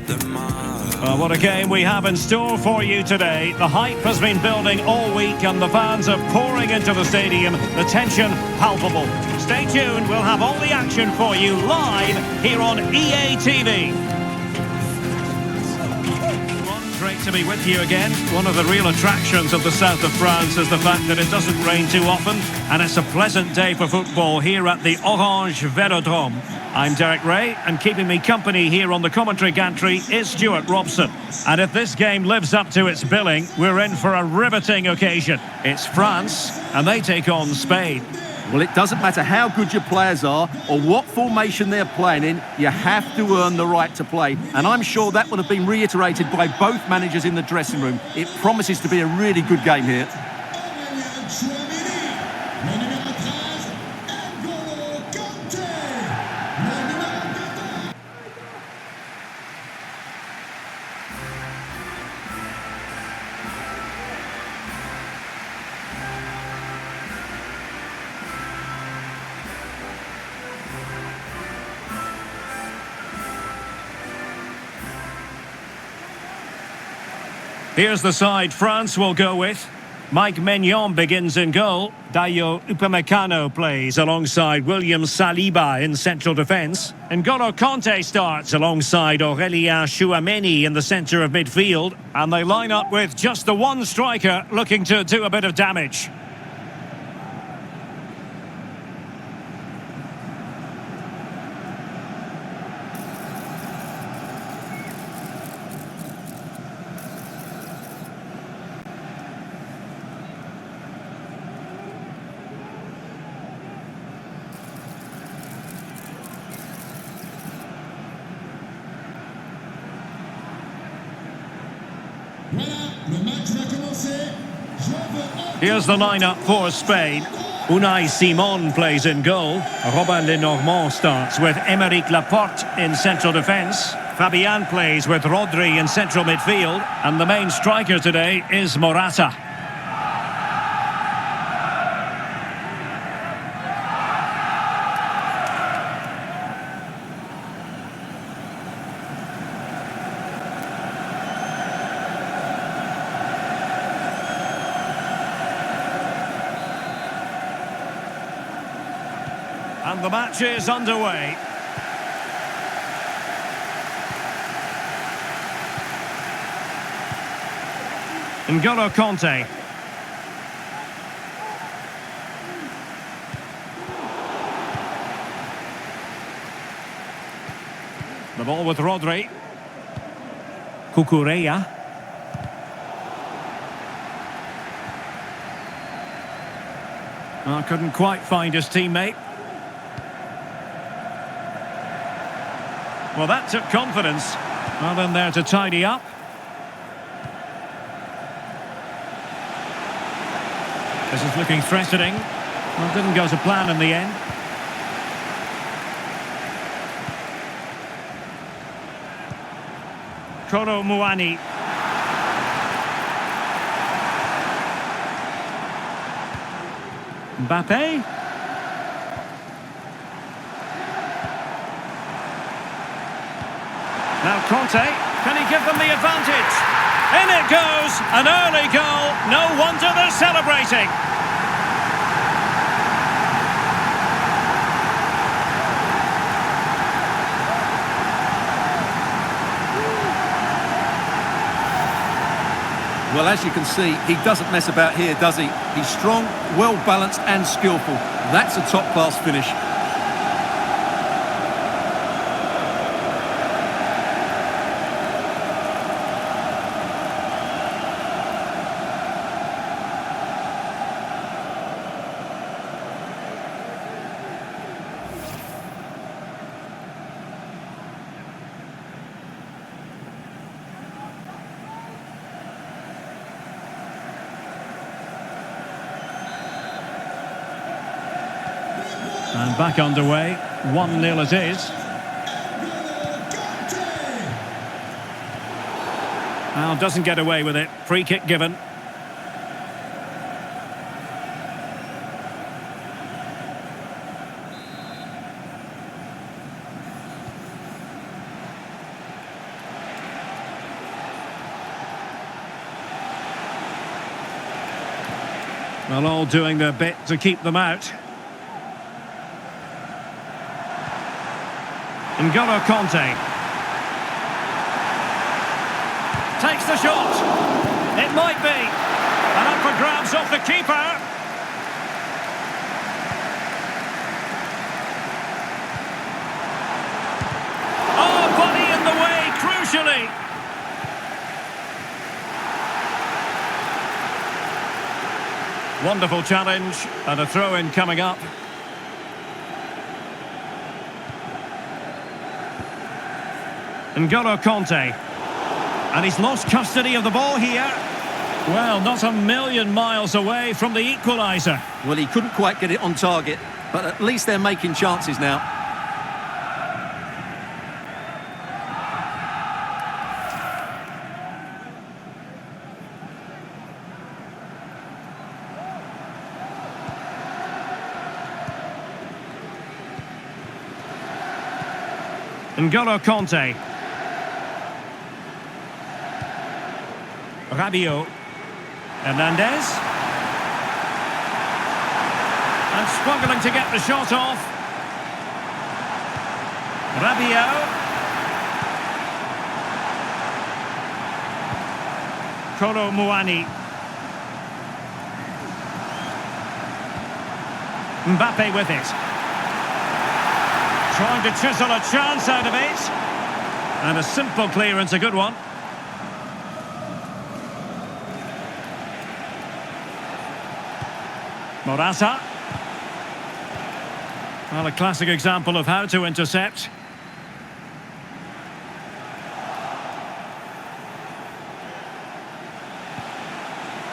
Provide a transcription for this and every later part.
What a game we have in store for you today. The hype has been building all week and the fans are pouring into the stadium. The tension palpable. Stay tuned, we'll have all the action for you live here on EA TV. Great to be with you again. One of the real attractions of the south of France is the fact that it doesn't rain too often, and it's a pleasant day for football here at the Orange Velodrome. I'm Derek Ray, and keeping me company here on the commentary gantry is Stuart Robson. And if this game lives up to its billing, we're in for a riveting occasion. It's France, and they take on Spain. Well, it doesn't matter how good your players are or what formation they're playing in, you have to earn the right to play. And I'm sure that would have been reiterated by both managers in the dressing room. It promises to be a really good game here. Here's the side France will go with. Mike Maignan begins in goal. Dayo Upamecano plays alongside William Saliba in central defence. N'Golo Kanté starts alongside Aurélien Tchouameni in the centre of midfield. And they line up with just the one striker looking to do a bit of damage. Here's the lineup for Spain. Unai Simon plays in goal. Robin Lenormand starts with Aymeric Laporte in central defence. Fabian plays with Rodri in central midfield. And the main striker today is Morata. And the match is underway. N'Golo Kanté. The ball with Rodri. Cucurella. Couldn't quite find his teammate. Well, that took confidence. Well, then there to tidy up. This is looking threatening. Well, didn't go to plan in the end. Kolo Muani. Mbappé. Now Kanté, can he give them the advantage? In it goes, an early goal, no wonder they're celebrating. Well, as you can see, he doesn't mess about here, does he? He's strong, well-balanced and skillful. That's a top-class finish. And back underway, 1-0 it is. Now doesn't get away with it, free kick given. Well, all doing their bit to keep them out. N'Golo Kanté. Takes the shot. It might be. And up for grabs off the keeper. Oh, body in the way, crucially. Wonderful challenge, and a throw-in coming up. N'Golo Kanté. And he's lost custody of the ball here. Well, not a million miles away from the equaliser. Well, he couldn't quite get it on target, but at least they're making chances now. N'Golo Kanté. Rabiot. Hernandez. And struggling to get the shot off. Rabiot. Kolo Muani. Mbappe with it. Trying to chisel a chance out of it. And a simple clearance, a good one. Morata. Well, a classic example of how to intercept.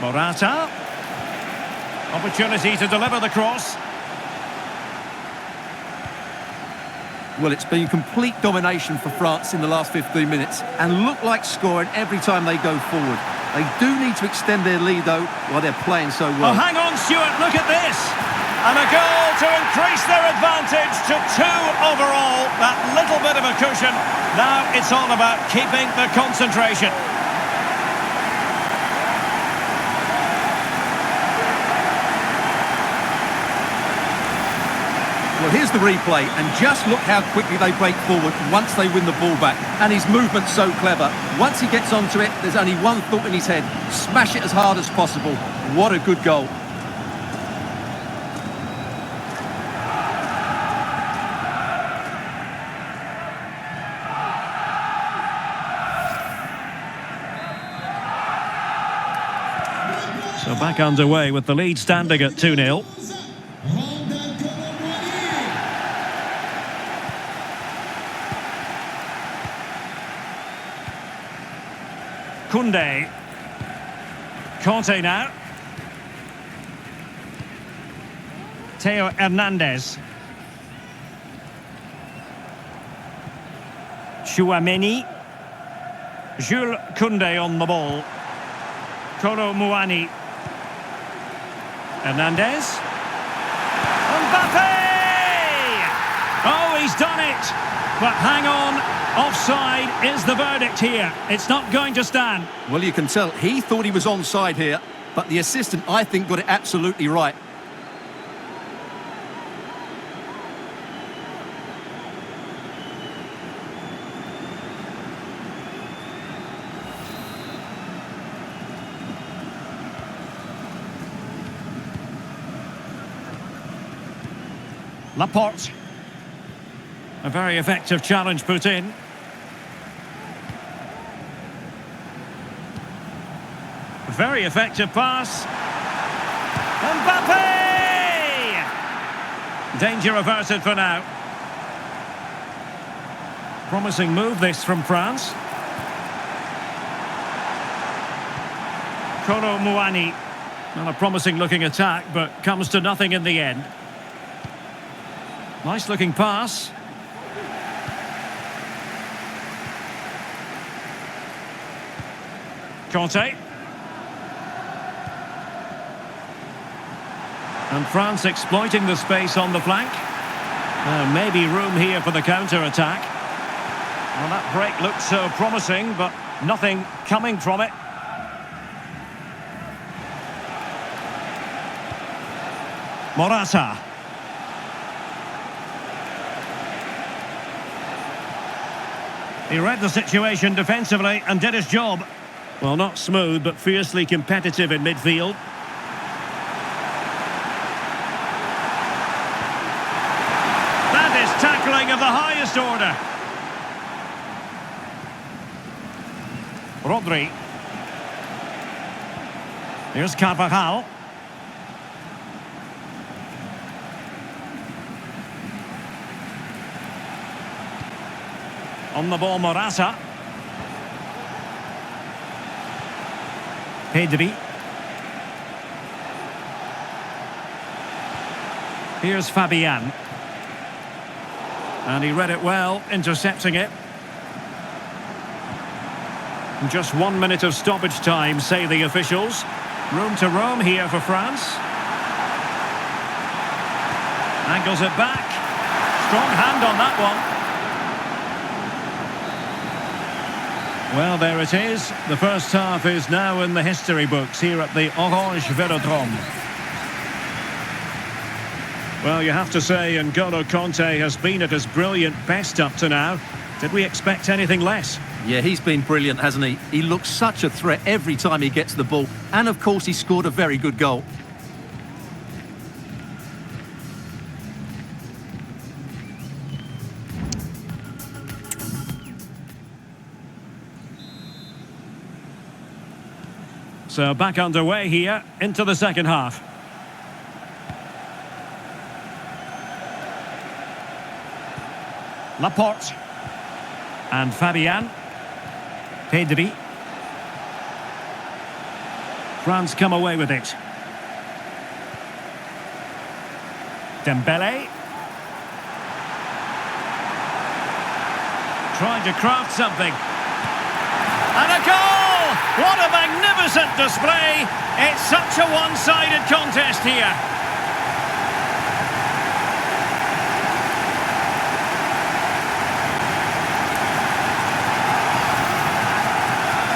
Morata. Opportunity to deliver the cross. Well, it's been complete domination for France in the last 15 minutes and look like scoring every time they go forward. They do need to extend their lead, though, while they're playing so well. Oh, hang on, Stuart, look at this. And a goal to increase their advantage to 2 overall. That little bit of a cushion. Now it's all about keeping the concentration. Well, here's the replay, and just look how quickly they break forward once they win the ball back. And his movement's so clever. Once he gets onto it, there's only one thought in his head. Smash it as hard as possible. What a good goal. So back underway with the lead standing at 2-0. Koundé. Kanté now. Theo Hernandez. Chouameni. Jules Koundé on the ball. Kolo Muani. Hernandez. Mbappé! Oh, he's done it! But hang on. Offside is the verdict here. It's not going to stand. Well, you can tell he thought he was onside here, but the assistant, I think, got it absolutely right. Laporte. A very effective challenge put in. Very effective pass. Mbappé! Danger averted for now. Promising move this from France. Kolo Muani. Well, a promising looking attack, but comes to nothing in the end. Nice looking pass. Kanté. And France exploiting the space on the flank. Maybe room here for the counter-attack. Well, that break looked so promising, but nothing coming from it. Morata. He read the situation defensively and did his job. Well, not smooth, but fiercely competitive in midfield. That is tackling of the highest order. Rodri. Here's Carvajal. On the ball, Morata. Pedri. Here's Fabian. And he read it well, intercepting it. Just 1 minute of stoppage time, say the officials. Room to roam here for France. Angles it back. Strong hand on that one. Well, there it is. The first half is now in the history books here at the Orange Velodrome. Well, you have to say, N'Golo Conte has been at his brilliant best up to now. Did we expect anything less? Yeah, he's been brilliant, hasn't he? He looks such a threat every time he gets the ball. And, of course, he scored a very good goal. So back underway here into the second half. Laporte. And Fabian. Pedri. France come away with it. Dembele. Trying to craft something. And a goal! What a magnificent display! It's such a one-sided contest here.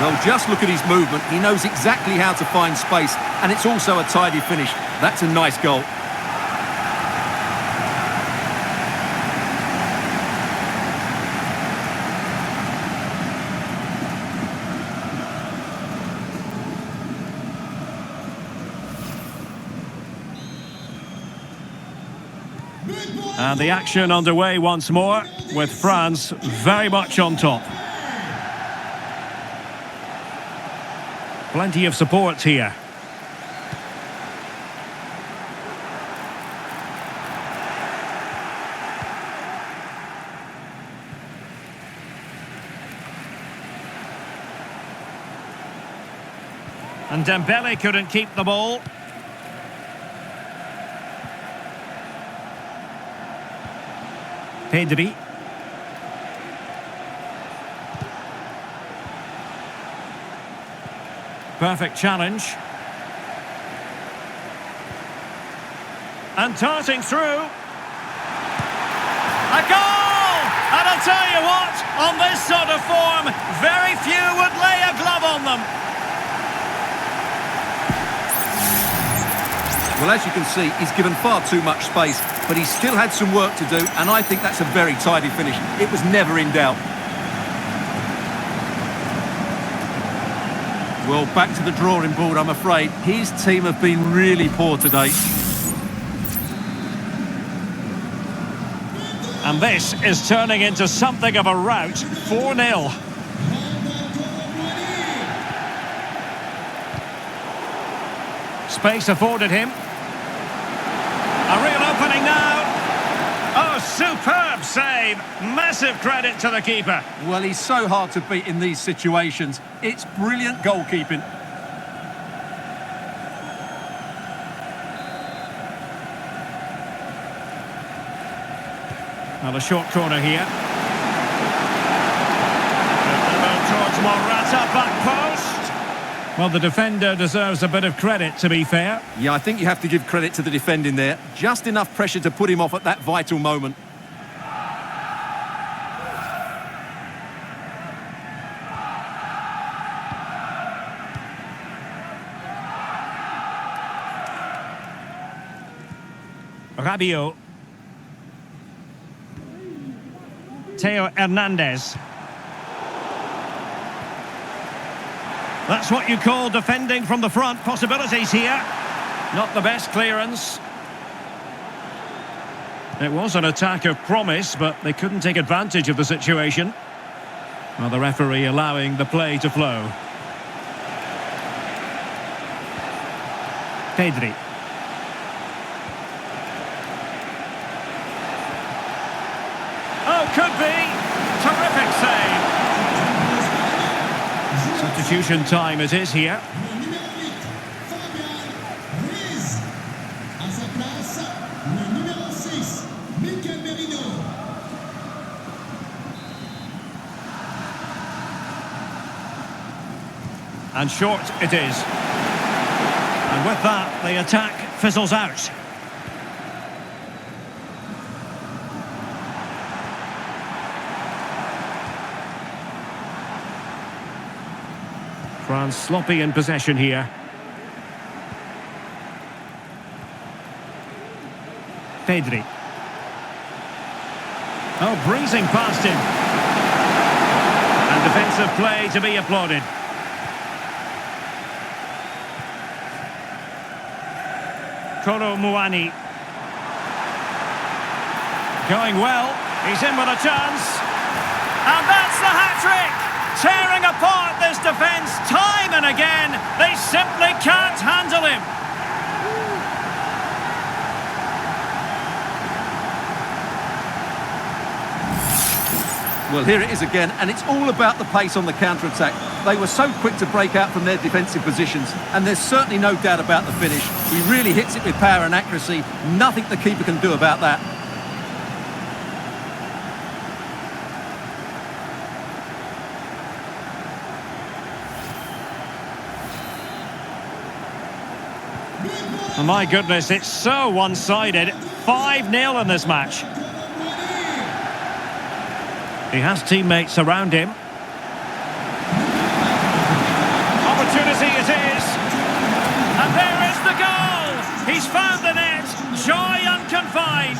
Well, just look at his movement. He knows exactly how to find space, and it's also a tidy finish. That's a nice goal. And the action underway once more, with France very much on top. Plenty of support here. And Dembele couldn't keep the ball. Pedri. Perfect challenge. And darting through. A goal! And I'll tell you what, on this sort of form, very few would lay a glove on them. Well, as you can see, he's given far too much space, but he's still had some work to do, and I think that's a very tidy finish. It was never in doubt. Well, back to the drawing board, I'm afraid. His team have been really poor today. And this is turning into something of a rout. 4-0. Space afforded him. A real opening now. Oh, superb save. Massive credit to the keeper. Well, he's so hard to beat in these situations. It's brilliant goalkeeping. Now the short corner here. Towards Morata, back post. Well, the defender deserves a bit of credit, to be fair. Yeah, I think you have to give credit to the defending there. Just enough pressure to put him off at that vital moment. Rabiot. Theo Hernandez. That's what you call defending from the front. Possibilities here. Not the best clearance. It was an attack of promise, but they couldn't take advantage of the situation. Well, the referee allowing the play to flow. Pedri. Oh, could be. Terrific save. Substitution time it is here. And short it is. And with that, the attack fizzles out. France sloppy in possession here. Pedri. Oh, breezing past him. And defensive play to be applauded. Kolo Muani. Going well. He's in with a chance. And that's the hat-trick! Tearing apart this defence time and again. They simply can't handle him. Well, here it is again, and it's all about the pace on the counter-attack. They were so quick to break out from their defensive positions, and there's certainly no doubt about the finish. He really hits it with power and accuracy. Nothing the keeper can do about that. Oh my goodness, it's so one-sided. 5-0 in this match. He has teammates around him. Opportunity it is. And there is the goal! He's found the net. Joy unconfined.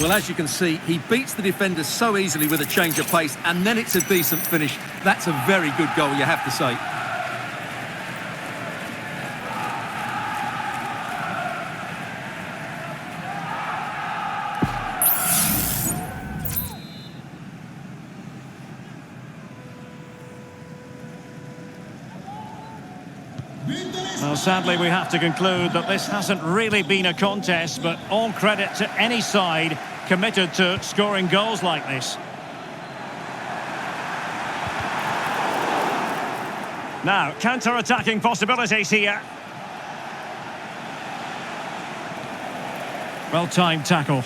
Well, as you can see, he beats the defender so easily with a change of pace, and then it's a decent finish. That's a very good goal, you have to say. Well, sadly, we have to conclude that this hasn't really been a contest, but all credit to any side committed to scoring goals like this. Now, counter-attacking possibilities here. Well-timed tackle.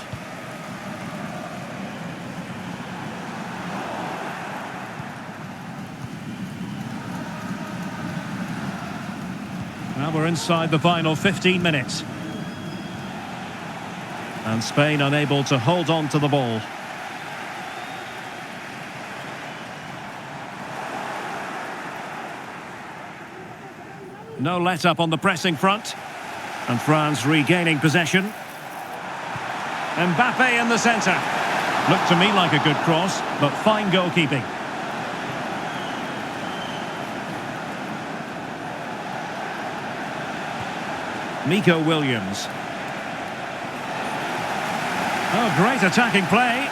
Now we're inside the final 15 minutes. And Spain unable to hold on to the ball. No let-up on the pressing front. And France regaining possession. Mbappe in the centre. Looked to me like a good cross, but fine goalkeeping. Nico Williams. Oh, great attacking play.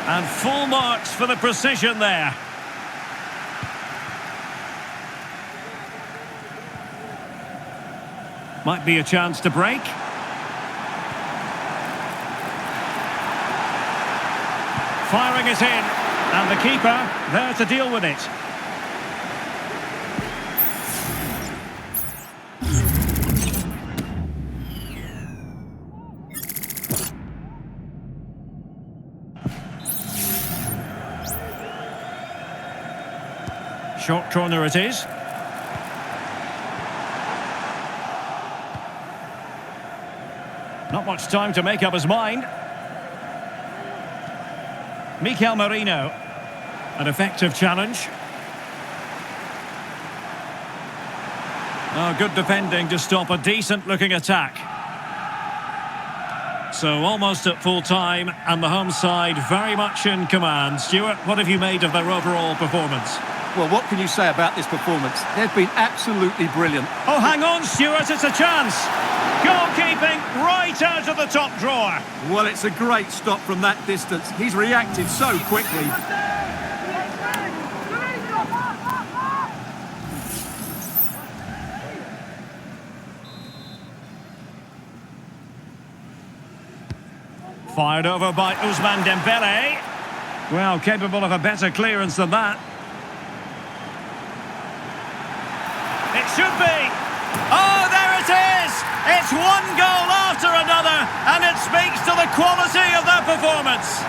And full marks for the precision there. Might be a chance to break. Firing it in. And the keeper there to deal with it. Short corner it is. Not much time to make up his mind. Mikel Merino. An effective challenge. Oh, good defending to stop a decent-looking attack. So almost at full time, and the home side very much in command. Stuart, what have you made of their overall performance? Well, what can you say about this performance? They've been absolutely brilliant. Oh, hang on, Stuart, it's a chance. Goalkeeping right out of the top drawer. Well, it's a great stop from that distance. He's reacted so quickly. Fired over by Ousmane Dembele. Well, capable of a better clearance than that. It should be. Oh, there it is! It's one goal after another, and it speaks to the quality of their performance.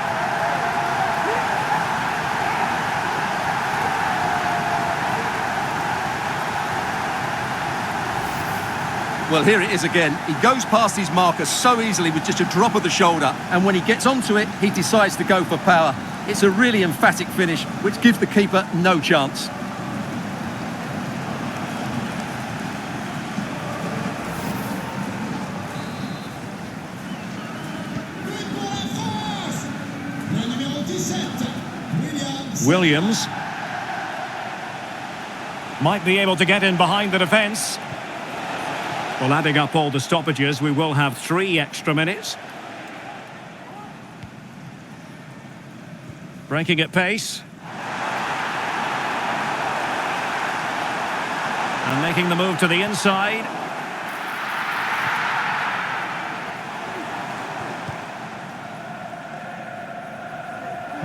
Well, here it is again. He goes past his marker so easily with just a drop of the shoulder, and when he gets onto it, he decides to go for power. It's a really emphatic finish, which gives the keeper no chance. Williams might be able to get in behind the defence. Well, adding up all the stoppages, we will have 3 extra minutes. Breaking at pace. And making the move to the inside.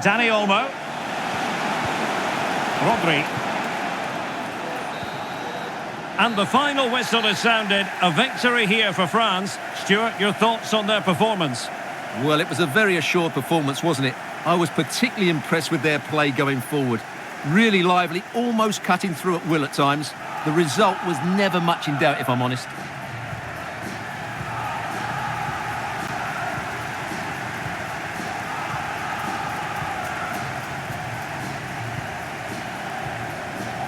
Dani Olmo. Rodri. And the final whistle is sounded. A victory here for France. Stuart, your thoughts on their performance? Well, it was a very assured performance, wasn't it? I was particularly impressed with their play going forward. Really lively, almost cutting through at will at times. The result was never much in doubt, if I'm honest.